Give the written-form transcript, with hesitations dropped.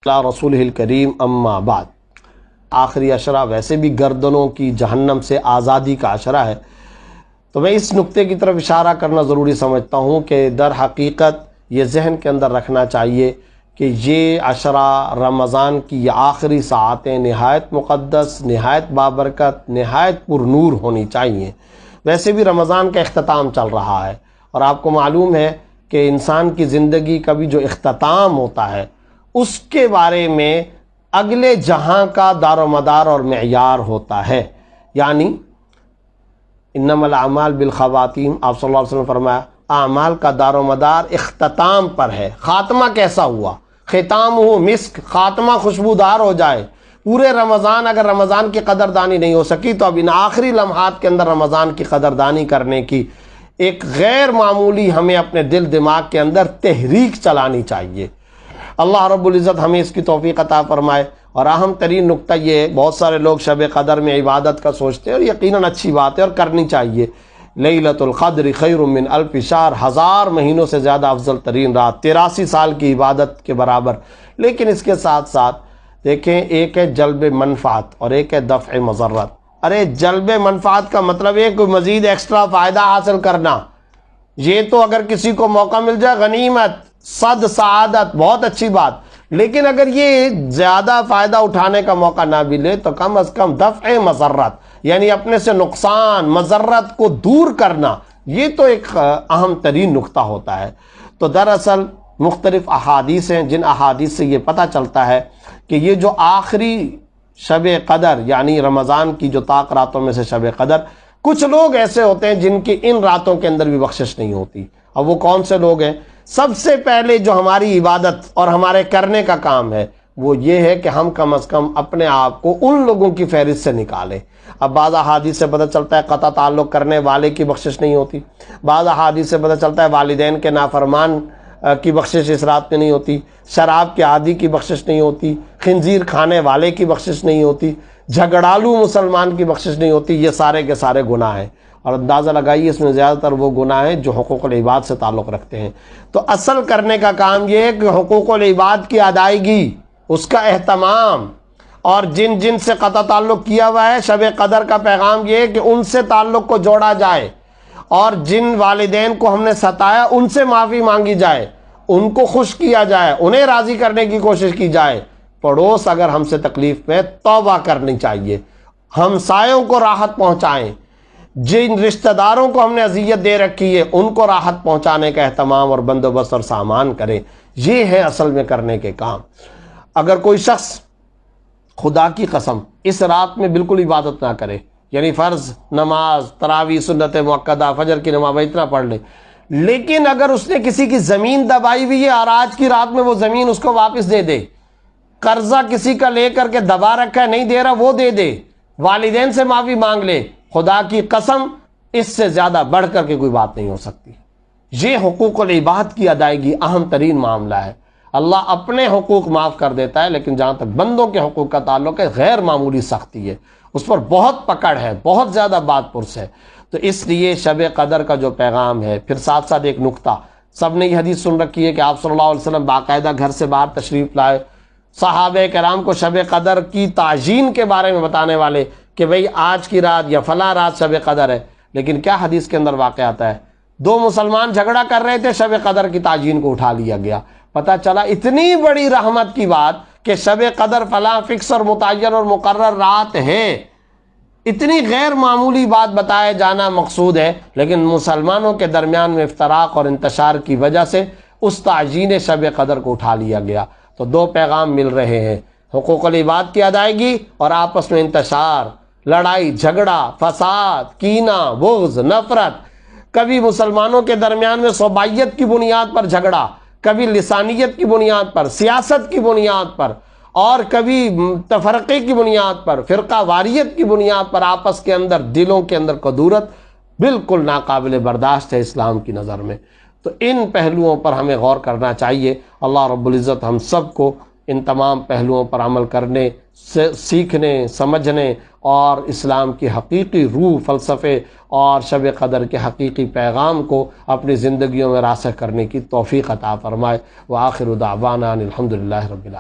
اللہ رسول الکریم اما بعد، آخری عشرہ ویسے بھی گردنوں کی جہنم سے آزادی کا عشرہ ہے، تو میں اس نقطے کی طرف اشارہ کرنا ضروری سمجھتا ہوں کہ در حقیقت یہ ذہن کے اندر رکھنا چاہیے کہ یہ عشرہ رمضان کی یہ آخری ساعتیں نہایت مقدس، نہایت بابرکت، نہایت پر نور ہونی چاہیے۔ ویسے بھی رمضان کا اختتام چل رہا ہے اور آپ کو معلوم ہے کہ انسان کی زندگی کا بھی جو اختتام ہوتا ہے اس کے بارے میں اگلے جہاں کا دار و مدار اور معیار ہوتا ہے، یعنی انما الاعمال بالخواتیم، آپ صلی اللہ علیہ وسلم نے فرمایا اعمال کا دار و مدار اختتام پر ہے۔ خاتمہ کیسا ہوا؟ ختام ہو مسک، خاتمہ خوشبودار ہو جائے۔ پورے رمضان اگر رمضان کی قدردانی نہیں ہو سکی تو اب ان آخری لمحات کے اندر رمضان کی قدردانی کرنے کی ایک غیر معمولی ہمیں اپنے دل دماغ کے اندر تحریک چلانی چاہیے۔ اللہ رب العزت ہمیں اس کی توفیق عطا فرمائے۔ اور اہم ترین نقطہ یہ، بہت سارے لوگ شب قدر میں عبادت کا سوچتے ہیں اور یقیناً اچھی بات ہے اور کرنی چاہیے۔ لیلۃ القدر خیر من الف شہر، 1000 مہینوں سے زیادہ افضل ترین رات، 83 سال کی عبادت کے برابر۔ لیکن اس کے ساتھ ساتھ دیکھیں، ایک ہے جلب منفعت اور ایک ہے دفع مضرت۔ ارے جلب منفعت کا مطلب ہے کوئی مزید ایکسٹرا فائدہ حاصل کرنا، یہ تو اگر کسی کو موقع مل جائے غنیمت، صد سعادت، بہت اچھی بات۔ لیکن اگر یہ زیادہ فائدہ اٹھانے کا موقع نہ ملے تو کم از کم دفع مضرت، یعنی اپنے سے نقصان مضرت کو دور کرنا، یہ تو ایک اہم ترین نقطہ ہوتا ہے۔ تو دراصل مختلف احادیث ہیں جن احادیث سے یہ پتہ چلتا ہے کہ یہ جو آخری شب قدر، یعنی رمضان کی جو طاق راتوں میں سے شب قدر، کچھ لوگ ایسے ہوتے ہیں جن کی ان راتوں کے اندر بھی بخشش نہیں ہوتی۔ اب وہ کون سے لوگ ہیں؟ سب سے پہلے جو ہماری عبادت اور ہمارے کرنے کا کام ہے وہ یہ ہے کہ ہم کم از کم اپنے آپ کو ان لوگوں کی فہرست سے نکالیں۔ اب بعض احادیث سے پتہ چلتا ہے قطع تعلق کرنے والے کی بخشش نہیں ہوتی، بعض احادیث سے پتہ چلتا ہے والدین کے نافرمان کی بخشش اس رات میں نہیں ہوتی، شراب کے عادی کی بخشش نہیں ہوتی، خنزیر کھانے والے کی بخشش نہیں ہوتی، جھگڑالو مسلمان کی بخشش نہیں ہوتی۔ یہ سارے کے سارے گناہ ہیں اور اندازہ لگائیے اس میں زیادہ تر وہ گناہ ہیں جو حقوق العباد سے تعلق رکھتے ہیں۔ تو اصل کرنے کا کام یہ ہے کہ حقوق العباد کی ادائیگی، اس کا اہتمام، اور جن جن سے قطع تعلق کیا ہوا ہے، شب قدر کا پیغام یہ ہے کہ ان سے تعلق کو جوڑا جائے، اور جن والدین کو ہم نے ستایا ان سے معافی مانگی جائے، ان کو خوش کیا جائے، انہیں راضی کرنے کی کوشش کی جائے۔ پڑوس اگر ہم سے تکلیف میں، توبہ کرنی چاہیے، ہمسایوں کو راحت پہنچائیں، جن رشتہ داروں کو ہم نے اذیت دے رکھی ہے ان کو راحت پہنچانے کا اہتمام اور بندوبست اور سامان کریں۔ یہ ہے اصل میں کرنے کے کام۔ اگر کوئی شخص خدا کی قسم اس رات میں بالکل عبادت نہ کرے، یعنی فرض نماز، تراویح، سنت مؤکدہ، فجر کی نماز اتنا پڑھ لے، لیکن اگر اس نے کسی کی زمین دبائی ہوئی ہے اور آج کی رات میں وہ زمین اس کو واپس دے دے، قرضہ کسی کا لے کر کے دبا رکھا ہے نہیں دے رہا وہ دے دے، والدین سے معافی مانگ لے، خدا کی قسم اس سے زیادہ بڑھ کر کے کوئی بات نہیں ہو سکتی۔ یہ حقوق العباد کی ادائیگی اہم ترین معاملہ ہے۔ اللہ اپنے حقوق معاف کر دیتا ہے، لیکن جہاں تک بندوں کے حقوق کا تعلق ہے غیر معمولی سختی ہے، اس پر بہت پکڑ ہے، بہت زیادہ بات پرس ہے۔ تو اس لیے شب قدر کا جو پیغام ہے، پھر ساتھ ساتھ ایک نقطہ، سب نے یہ حدیث سن رکھی ہے کہ آپ صلی اللہ علیہ وسلم باقاعدہ گھر سے باہر تشریف لائے، صحابہ کرام کو شب قدر کی تعیین کے بارے میں بتانے والے کہ بھئی آج کی رات یا فلاں رات شب قدر ہے۔ لیکن کیا حدیث کے اندر واقع آتا ہے؟ 2 مسلمان جھگڑا کر رہے تھے، شب قدر کی تعیین کو اٹھا لیا گیا۔ پتہ چلا اتنی بڑی رحمت کی بات کہ شب قدر فلاں فکس اور متعین اور مقرر رات ہے، اتنی غیر معمولی بات بتائے جانا مقصود ہے، لیکن مسلمانوں کے درمیان میں افتراق اور انتشار کی وجہ سے اس تعیین شب قدر کو اٹھا لیا گیا۔ تو 2 پیغام مل رہے ہیں، حقوق العباد کی ادائیگی اور آپس میں انتشار، لڑائی جھگڑا، فساد، کینہ، بغض، نفرت، کبھی مسلمانوں کے درمیان میں صوبائیت کی بنیاد پر جھگڑا، کبھی لسانیت کی بنیاد پر، سیاست کی بنیاد پر، اور کبھی تفرقے کی بنیاد پر، فرقہ واریت کی بنیاد پر آپس کے اندر، دلوں کے اندر کدورت بالکل ناقابل برداشت ہے اسلام کی نظر میں۔ تو ان پہلوؤں پر ہمیں غور کرنا چاہیے۔ اللہ رب العزت ہم سب کو ان تمام پہلوؤں پر عمل کرنے، سیکھنے، سمجھنے اور اسلام کی حقیقی روح، فلسفے اور شب قدر کے حقیقی پیغام کو اپنی زندگیوں میں راسخ کرنے کی توفیق عطا فرمائے۔ وآخر دعوانا الحمدللہ رب العالمین۔